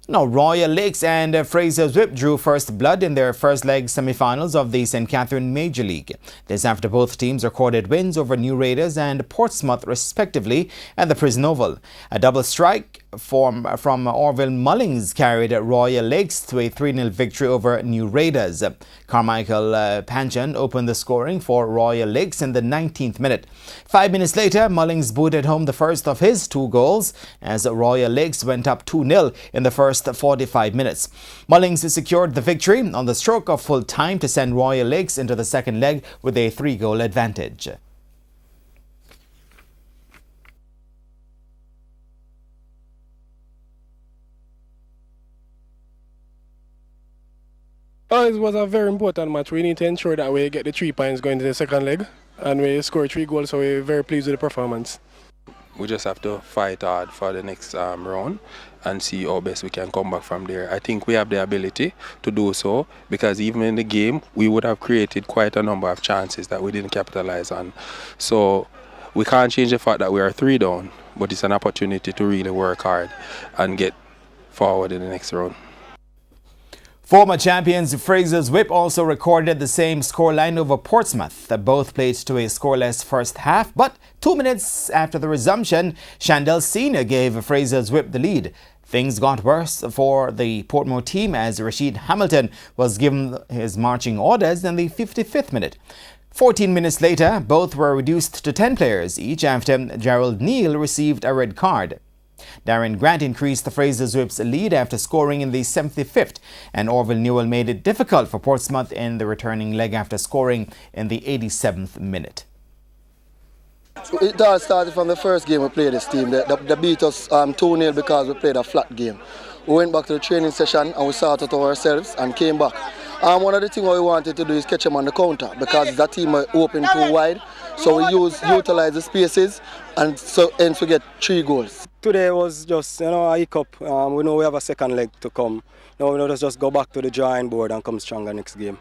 Now, Royal Lakes and Fraser's Whip drew first blood in their first leg semi-finals of the St. Catherine Major League. This after both teams recorded wins over New Raiders and Portsmouth respectively at the Prison Oval. A double strike from Orville Mullings carried Royal Lakes to a 3-0 victory over New Raiders. Carmichael Panchan opened the scoring for Royal Lakes in the 19th minute. 5 minutes later, Mullings booted home the first of his 2 goals as Royal Lakes went up 2-0 in the first 45 minutes. Mullings secured the victory on the stroke of full time to send Royal Lakes into the second leg with a 3-goal advantage. Oh, it was a very important match. We need to ensure that we get the 3 points going to the second leg and we score 3 goals, so we're very pleased with the performance. We just have to fight hard for the next round and see how best we can come back from there. I think we have the ability to do so because even in the game, we would have created quite a number of chances that we didn't capitalize on. So we can't change the fact that we are 3 down, but it's an opportunity to really work hard and get forward in the next round. Former champions Fraser's Whip also recorded the same scoreline over Portsmouth. Both played to a scoreless first half, but 2 minutes after the resumption, Shandell Senior gave Fraser's Whip the lead. Things got worse for the Portmore team as Rashid Hamilton was given his marching orders in the 55th minute. 14 minutes later, both were reduced to 10 players each after Gerald Neal received a red card. Darren Grant increased the Fraser's Whip's lead after scoring in the 75th, and Orville Newell made it difficult for Portsmouth in the returning leg after scoring in the 87th minute. It all started from the first game we played this team. They beat us 2-0 because we played a flat game. We went back to the training session and we sorted out ourselves and came back. One of the things we wanted to do is catch them on the counter because that team were open too wide. So we utilize the spaces and so hence we get 3 goals. Today was just a hiccup. We know we have a second leg to come. Now we know let's just go back to the drawing board and come stronger next game.